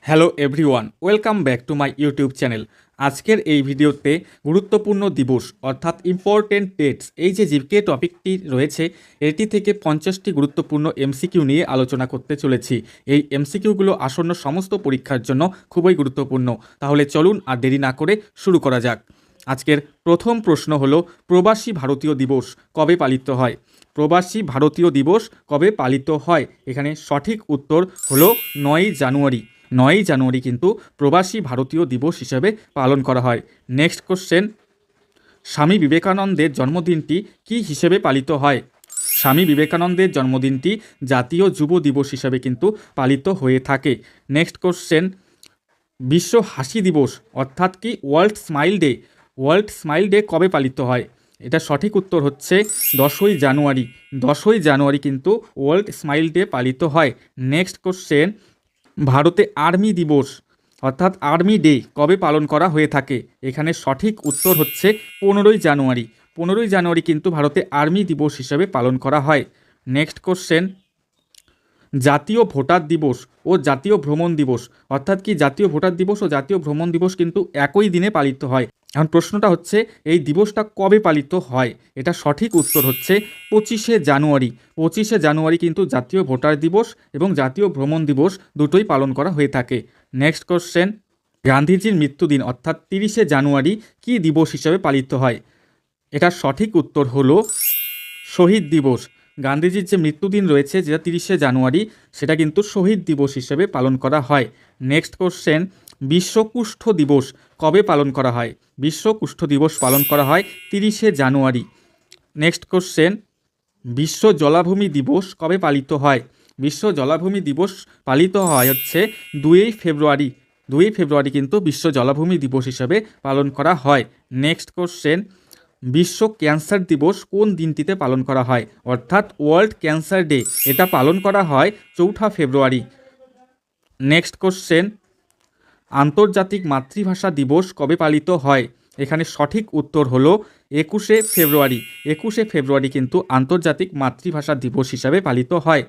Hello everyone, welcome back to my YouTube channel. আজকের এই ভিডিওতে গুরুত্বপূর্ণ দিবস অর্থাৎ ইম্পর্টেন্ট ডেটস, এই যে জিকে টপিকটি রয়েছে এটি থেকে 50টি গুরুত্বপূর্ণ এমসিকিউ নিয়ে আলোচনা করতে চলেছি। এই এমসিকিউগুলো আসন্ন সমস্ত পরীক্ষার জন্য খুবই গুরুত্বপূর্ণ। তাহলে চলুন আর দেরি না করে শুরু করা যাক। আজকের প্রথম প্রশ্ন হলো, প্রবাসী ভারতীয় দিবস কবে পালিত হয়? প্রবাসী ভারতীয় দিবস কবে পালিত হয়? এখানে সঠিক উত্তর হলো 9ই জানুয়ারি। 9ই জানুয়ারি কিন্তু প্রবাসী ভারতীয় দিবস হিসেবে পালন করা হয়। নেক্সট কোশ্চেন, স্বামী বিবেকানন্দের জন্মদিনটি কী হিসেবে পালিত হয়? স্বামী বিবেকানন্দের জন্মদিনটি জাতীয় যুব দিবস হিসেবে কিন্তু পালিত হয়ে থাকে। নেক্সট কোশ্চেন, বিশ্ব হাসি দিবস অর্থাৎ কি world smile day, world smile day কবে পালিত হয়? এটা সঠিক উত্তর হচ্ছে 10ই জানুয়ারি। 10ই জানুয়ারি কিন্তু ওয়ার্ল্ড স্মাইল ডে পালিত হয়। নেক্সট কোশ্চেন, ভারতে আর্মি দিবস অর্থাৎ আর্মি ডে কবে পালন করা হয়ে থাকে? এখানে সঠিক উত্তর হচ্ছে 15ই জানুয়ারি। 15ই জানুয়ারি কিন্তু ভারতে আর্মি দিবস হিসেবে পালন করা হয়। নেক্সট কোশ্চেন, জাতীয় ভোটার দিবস ও জাতীয় ভ্রমণ দিবস অর্থাৎ কি জাতীয় ভোটার দিবস ও জাতীয় ভ্রমণ দিবস কিন্তু একই দিনে পালিত হয়। এখন প্রশ্নটা হচ্ছে এই দিবসটা কবে পালিত হয়? এটা সঠিক উত্তর হচ্ছে 25শে জানুয়ারি। 25শে জানুয়ারি কিন্তু জাতীয় ভোটার দিবস এবং জাতীয় ভ্রমণ দিবস দুটোই পালন করা হয়ে থাকে। নেক্সট কোশ্চেন, গান্ধীজির মৃত্যুদিন অর্থাৎ 30শে জানুয়ারি কী দিবস হিসেবে পালিত হয়? এটার সঠিক উত্তর হলো শহীদ দিবস। গান্ধীজির যে মৃত্যুদিন রয়েছে যেটা 30শে জানুয়ারি, সেটা কিন্তু শহীদ দিবস হিসেবে পালন করা হয়। নেক্সট কোশ্চেন, বিশ্ব কুষ্ঠ দিবস কবে পালন করা হয়? বিশ্ব কুষ্ঠ দিবস পালন করা হয় 30শে জানুয়ারি। নেক্সট কোশ্চেন, বিশ্ব জলাভূমি দিবস কবে পালিত হয়? বিশ্ব জলাভূমি দিবস পালিত হয় হচ্ছে 2ই ফেব্রুয়ারি। 2ই ফেব্রুয়ারি কিন্তু বিশ্ব জলাভূমি দিবস হিসেবে পালন করা হয়। নেক্সট কোশ্চেন, বিশ্ব ক্যান্সার দিবস কোন দিনটিতে পালন করা হয়? অর্থাৎ ওয়ার্ল্ড ক্যান্সার ডে, এটা পালন করা হয় 4ঠা ফেব্রুয়ারি। নেক্সট কোশ্চেন, আন্তর্জাতিক মাতৃভাষা দিবস কবে পালিত হয়? এখানে সঠিক উত্তর হলো 21শে ফেব্রুয়ারি। 21শে ফেব্রুয়ারি কিন্তু আন্তর্জাতিক মাতৃভাষা দিবস হিসাবে পালিত হয়।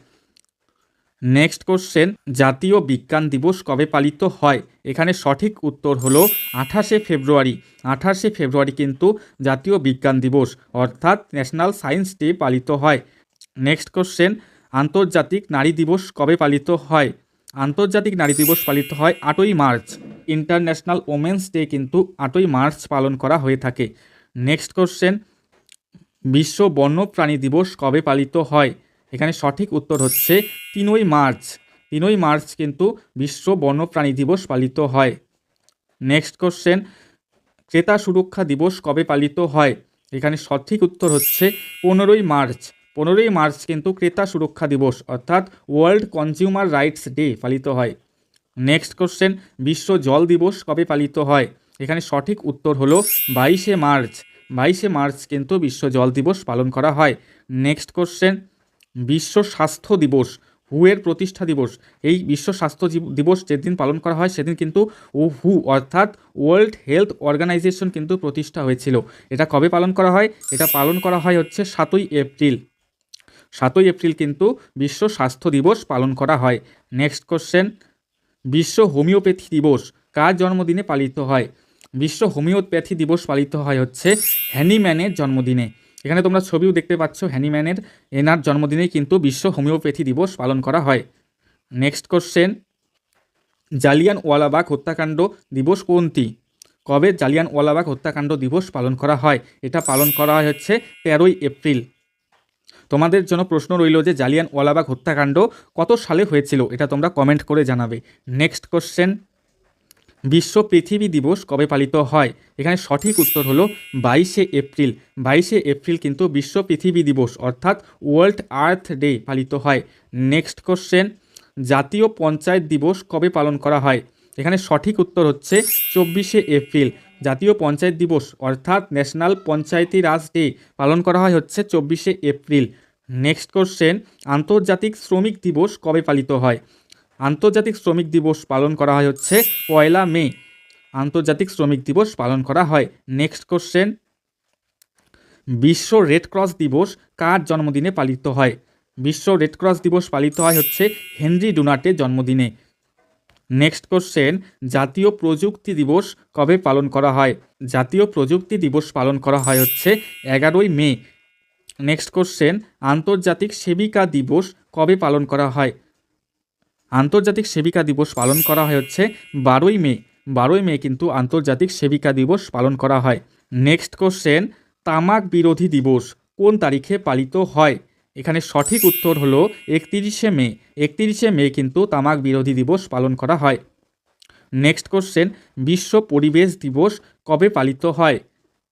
নেক্সট কোশ্চেন, জাতীয় বিজ্ঞান দিবস কবে পালিত হয়? এখানে সঠিক উত্তর হলো 28শে ফেব্রুয়ারি। 28শে ফেব্রুয়ারি কিন্তু জাতীয় বিজ্ঞান দিবস অর্থাৎ ন্যাশনাল সায়েন্স ডে পালিত হয়। নেক্সট কোশ্চেন, আন্তর্জাতিক নারী দিবস কবে পালিত হয়? আন্তর্জাতিক নারী দিবস পালিত হয় 8ই মার্চ। ইন্টারন্যাশনাল ওমেন্স ডে কিন্তু 8ই মার্চ পালন করা হয়ে থাকে। নেক্সট কোশ্চেন, বিশ্ব বন্যপ্রাণী দিবস কবে পালিত হয়? এখানে সঠিক উত্তর হচ্ছে 3ই মার্চ। 3ই মার্চ কিন্তু বিশ্ব বন্যপ্রাণী দিবস পালিত হয়। নেক্সট কোশ্চেন, ক্রেতা সুরক্ষা দিবস কবে পালিত হয়? এখানে সঠিক উত্তর হচ্ছে 15ই মার্চ। 15ই মার্চ কিন্তু ক্রেতা সুরক্ষা দিবস অর্থাৎ ওয়ার্ল্ড কনজিউমার রাইটস ডে পালিত হয়। নেক্সট কোশ্চেন, বিশ্ব জল দিবস কবে পালিত হয়? এখানে সঠিক উত্তর হলো 22শে মার্চ। 22শে মার্চ কিন্তু বিশ্ব জল দিবস পালন করা হয়। নেক্সট কোশ্চেন, বিশ্ব স্বাস্থ্য দিবস এর প্রতিষ্ঠা দিবস। এই বিশ্ব স্বাস্থ্য দিবস যেদিন পালন করা হয় সেদিন কিন্তু হু অর্থাৎ ওয়ার্ল্ড হেলথ অর্গানাইজেশন কিন্তু প্রতিষ্ঠা হয়েছিল। এটা কবে পালন করা হয়? এটা পালন করা হয় হচ্ছে 7ই এপ্রিল। 7ই এপ্রিল কিন্তু বিশ্ব স্বাস্থ্য দিবস পালন করা হয়। নেক্সট কোশ্চেন, বিশ্ব হোমিওপ্যাথি দিবস কার জন্মদিনে পালিত হয়? বিশ্ব হোমিওপ্যাথি দিবস পালিত হয় হচ্ছে হ্যানিম্যানের জন্মদিনে। এখানে তোমরা ছবিও দেখতে পাচ্ছ হ্যানিম্যানের, এনার জন্মদিনেই কিন্তু বিশ্ব হোমিওপ্যাথি দিবস পালন করা হয়। নেক্সট কোশ্চেন, জালিয়ানওয়ালাবাগ হত্যাকাণ্ড দিবস কোনটি? কবে জালিয়ানওয়ালাবাগ হত্যাকাণ্ড দিবস পালন করা হয়? এটা পালন করা হয় হচ্ছে 13ই এপ্রিল। তোমাদের জন্য প্রশ্ন রইল যে জালিয়ানওয়ালাবাগ হত্যাকাণ্ড কত সালে হয়েছিল? এটা তোমরা কমেন্ট করে জানাবে। নেক্সট কোশ্চেন, বিশ্ব পৃথিবী দিবস কবে পালিত হয়? এখানে সঠিক উত্তর হলো 22শে এপ্রিল। 22শে এপ্রিল কিন্তু বিশ্ব পৃথিবী দিবস অর্থাৎ ওয়ার্ল্ড আর্থ ডে পালিত হয়। নেক্সট কোশ্চেন, জাতীয় পঞ্চায়েত দিবস কবে পালন করা হয়? এখানে সঠিক উত্তর হচ্ছে 24শে এপ্রিল। জাতীয় পঞ্চায়েত দিবস অর্থাৎ ন্যাশনাল পঞ্চায়েতি রাজ ডে পালন করা হয় হচ্ছে 24শে এপ্রিল। নেক্সট কোশ্চেন, আন্তর্জাতিক শ্রমিক দিবস কবে পালিত হয়? আন্তর্জাতিক শ্রমিক দিবস পালন করা হয় হচ্ছে 1 মে। আন্তর্জাতিক শ্রমিক দিবস পালন করা হয়। নেক্সট কোশ্চেন, বিশ্ব রেড ক্রস দিবস কার জন্মদিনে পালিত হয়? বিশ্ব রেড ক্রস দিবস পালিত হয় হচ্ছে হেনরি ডুনান্টের জন্মদিনে। নেক্সট কোশ্চেন, জাতীয় প্রযুক্তি দিবস কবে পালন করা হয়? জাতীয় প্রযুক্তি দিবস পালন করা হয় হচ্ছে 11ই মে। নেক্সট কোশ্চেন, আন্তর্জাতিক সেবিকা দিবস কবে পালন করা হয়? আন্তর্জাতিক সেবিকা দিবস পালন করা হয় হচ্ছে 12ই মে। 12ই মে কিন্তু আন্তর্জাতিক সেবিকা দিবস পালন করা হয়। নেক্সট কোশ্চেন, তামাক বিরোধী দিবস কোন তারিখে পালিত হয়? এখানে সঠিক উত্তর হলো 31শে মে। 31শে মে কিন্তু তামাক বিরোধী দিবস পালন করা হয়। নেক্সট কোশ্চেন, বিশ্ব পরিবেশ দিবস কবে পালিত হয়?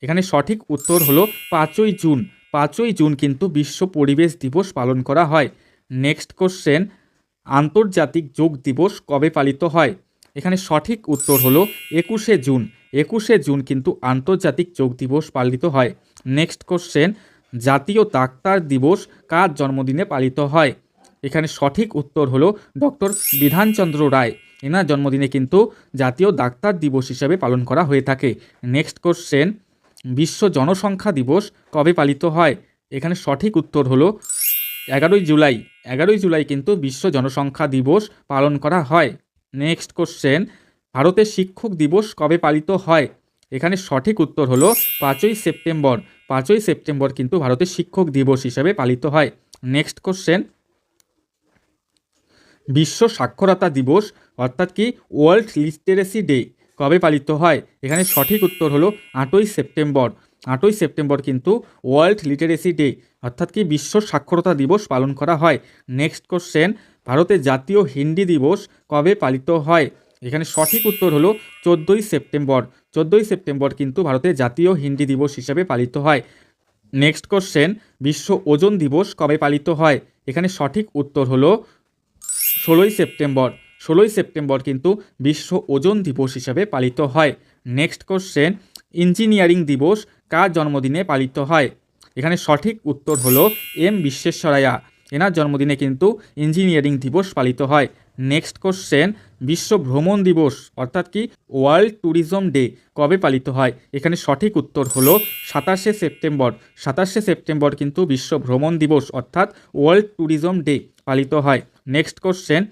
এখানে সঠিক উত্তর হলো 5ই জুন। 5ই জুন কিন্তু বিশ্ব পরিবেশ দিবস পালন করা হয়। নেক্সট কোশ্চেন, আন্তর্জাতিক যোগ দিবস কবে পালিত হয়? এখানে সঠিক উত্তর হলো 21শে জুন। 21শে জুন কিন্তু আন্তর্জাতিক যোগ দিবস পালিত হয়। নেক্সট কোশ্চেন, জাতীয় ডাক্তার দিবস কার জন্মদিনে পালিত হয়? এখানে সঠিক উত্তর হলো ডক্টর বিধানচন্দ্র রায়। এনার জন্মদিনে কিন্তু জাতীয় ডাক্তার দিবস হিসাবে পালন করা হয়ে থাকে। নেক্সট কোশ্চেন, বিশ্ব জনসংখ্যা দিবস কবে পালিত হয়? এখানে সঠিক উত্তর হলো 11ই জুলাই। 11ই জুলাই কিন্তু বিশ্ব জনসংখ্যা দিবস পালন করা হয়। নেক্সট কোশ্চেন, ভারতের শিক্ষক দিবস কবে পালিত হয়? এখানে সঠিক উত্তর হলো 5ই সেপ্টেম্বর। 5ই সেপ্টেম্বর কিন্তু ভারতের শিক্ষক দিবস হিসাবে পালিত হয়। নেক্সট কোশ্চেন, বিশ্ব সাক্ষরতা দিবস অর্থাৎ কি ওয়ার্ল্ড লিটারেসি ডে কবে পালিত হয়? এখানে সঠিক উত্তর হলো 8ই সেপ্টেম্বর। 8ই সেপ্টেম্বর কিন্তু ওয়ার্ল্ড লিটারেসি ডে অর্থাৎ কি বিশ্ব সাক্ষরতা দিবস পালন করা হয়। নেক্সট কোশ্চেন, ভারতের জাতীয় হিন্দি দিবস কবে পালিত হয়? এখানে সঠিক উত্তর হলো 14ই সেপ্টেম্বর। 14ই সেপ্টেম্বর কিন্তু ভারতের জাতীয় হিন্দি দিবস হিসাবে পালিত হয়। নেক্সট কোশ্চেন, বিশ্ব ওজন দিবস কবে পালিত হয়? এখানে সঠিক উত্তর হলো 16ই সেপ্টেম্বর। 16ই সেপ্টেম্বর কিন্তু বিশ্ব ওজন দিবস হিসাবে পালিত হয়। নেক্সট কোশ্চেন, ইঞ্জিনিয়ারিং দিবস কার জন্মদিনে পালিত হয়? এখানে সঠিক উত্তর হলো এম বিশ্বেশ্বরাইয়া। এনার জন্মদিনে কিন্তু ইঞ্জিনিয়ারিং দিবস পালিত হয়। নেক্সট কোশ্চেন, বিশ্ব ভ্রমণ দিবস অর্থাৎ কি ওয়ার্ল্ড ট্যুরিজম ডে কবে পালিত হয়? এখানে সঠিক উত্তর হলো 27শে সেপ্টেম্বর। 27শে সেপ্টেম্বর কিন্তু বিশ্ব ভ্রমণ দিবস অর্থাৎ ওয়ার্ল্ড ট্যুরিজম ডে পালিত হয়। নেক্সট কোশ্চেন,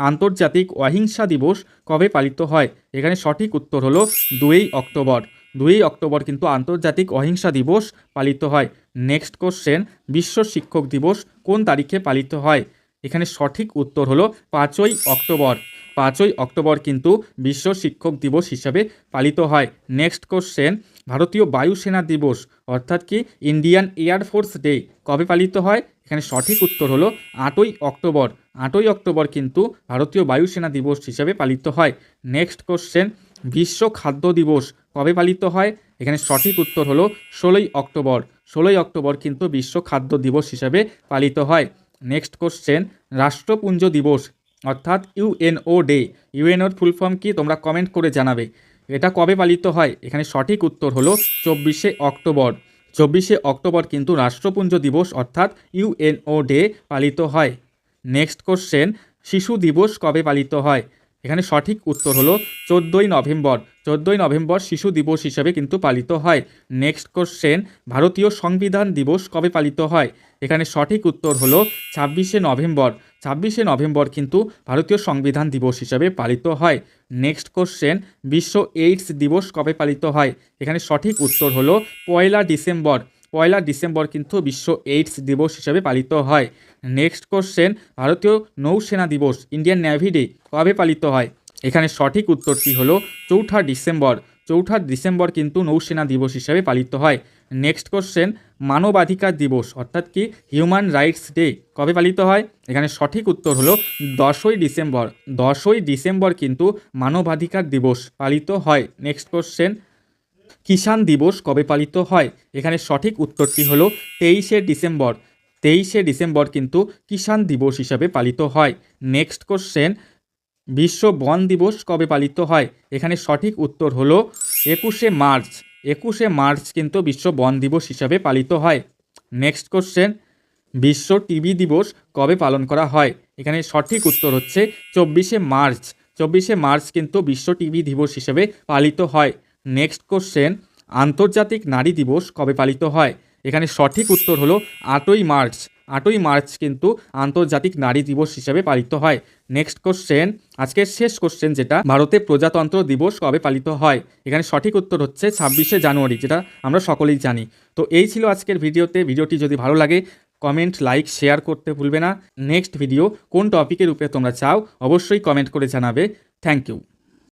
আন্তর্জাতিক অহিংসা দিবস কবে পালিত হয়? এখানে সঠিক উত্তর হলো 2ই অক্টোবর। 2ই অক্টোবর কিন্তু আন্তর্জাতিক অহিংসা দিবস পালিত হয়। নেক্সট কোশ্চেন, বিশ্ব শিক্ষক দিবস কোন তারিখে পালিত হয়? এখানে সঠিক উত্তর হলো 5ই অক্টোবর। 5ই অক্টোবর কিন্তু বিশ্ব শিক্ষক দিবস হিসাবে পালিত হয়। নেক্সট কোশ্চেন, ভারতীয় বায়ুসেনা দিবস অর্থাৎ কি ইন্ডিয়ান এয়ারফোর্স ডে কবে পালিত হয়? এখানে সঠিক উত্তর হলো 8ই অক্টোবর। 8ই অক্টোবর কিন্তু ভারতীয় বায়ুসেনা দিবস হিসাবে পালিত হয়। নেক্সট কোশ্চেন, বিশ্ব খাদ্য দিবস কবে পালিত হয়? এখানে সঠিক উত্তর হলো 16ই অক্টোবর। 16ই অক্টোবর কিন্তু বিশ্ব খাদ্য দিবস হিসাবে পালিত হয়। নেক্সট কোশ্চেন, রাষ্ট্রপুঞ্জ দিবস অর্থাৎ ইউএনও ডে, ইউএনওর ফুল ফর্ম কি তোমরা কমেন্ট করে জানাবে। এটা কবে পালিত হয়? এখানে সঠিক উত্তর হলো 24শে অক্টোবর। 24শে অক্টোবর কিন্তু রাষ্ট্রপুঞ্জ দিবস অর্থাৎ ইউএনও ডে পালিত হয়। নেক্সট কোশ্চেন, শিশু দিবস কবে পালিত হয়? এখানে সঠিক উত্তর হলো 14ই নভেম্বর। 14ই নভেম্বর শিশু দিবস হিসেবে কিন্তু পালিত হয়। নেক্সট কোশ্চেন, ভারতীয় সংবিধান দিবস কবে পালিত হয়? এখানে সঠিক উত্তর হলো 26শে নভেম্বর। 26শে নভেম্বর কিন্তু ভারতীয় সংবিধান দিবস হিসাবে পালিত হয়। নেক্সট কোশ্চেন, বিশ্ব এইডস দিবস কবে পালিত হয়? এখানে সঠিক উত্তর হলো 1লা ডিসেম্বর। 1লা ডিসেম্বর কিন্তু বিশ্ব এইডস দিবস হিসাবে পালিত হয়। নেক্সট কোশ্চেন, ভারতীয় নৌসেনা দিবস ইন্ডিয়ান নেভি ডে কবে পালিত হয়? এখানে সঠিক উত্তরটি হলো 4ঠা ডিসেম্বর। 4ঠা ডিসেম্বর কিন্তু নৌসেনা দিবস হিসাবে পালিত হয়। নেক্সট কোশ্চেন, মানবাধিকার দিবস অর্থাৎ কি হিউম্যান রাইটস ডে কবে পালিত হয়? এখানে সঠিক উত্তর হলো 10ই ডিসেম্বর। 10ই ডিসেম্বর কিন্তু মানবাধিকার দিবস পালিত হয়। নেক্সট কোশ্চেন, কিষাণ দিবস কবে পালিত হয়? এখানে সঠিক উত্তরটি হলো 23শে ডিসেম্বর। 23শে ডিসেম্বর কিন্তু কিষাণ দিবস হিসাবে পালিত হয়। নেক্সট কোশ্চেন, বিশ্ব বন দিবস কবে পালিত হয়? এখানে সঠিক উত্তর হলো 21শে মার্চ। 21শে মার্চ কিন্তু বিশ্ব বন দিবস হিসাবে পালিত হয়। নেক্সট কোশ্চেন, বিশ্ব টিবি দিবস কবে পালন করা হয়? এখানে সঠিক উত্তর হচ্ছে 24শে মার্চ। 24শে মার্চ কিন্তু বিশ্ব টিবি দিবস হিসেবে পালিত হয়। নেক্সট কোশ্চেন, আন্তর্জাতিক নারী দিবস কবে পালিত হয়? এখানে সঠিক উত্তর হলো 8ই মার্চ। 8ই মার্চ কিন্তু আন্তর্জাতিক নারী দিবস হিসেবে পালিত হয়। নেক্সট কোশ্চেন, আজকের শেষ কোশ্চেন যেটা, ভারতে প্রজাতন্ত্র দিবস কবে পালিত হয়? এখানে সঠিক উত্তর হচ্ছে 26শে জানুয়ারি, যেটা আমরা সকলেই জানি। তো এই ছিল আজকের ভিডিওটি যদি ভালো লাগে কমেন্ট, লাইক, শেয়ার করতে ভুলবে না। নেক্সট ভিডিও কোন টপিকের উপরে তোমরা চাও অবশ্যই কমেন্ট করে জানাবে। Thank you.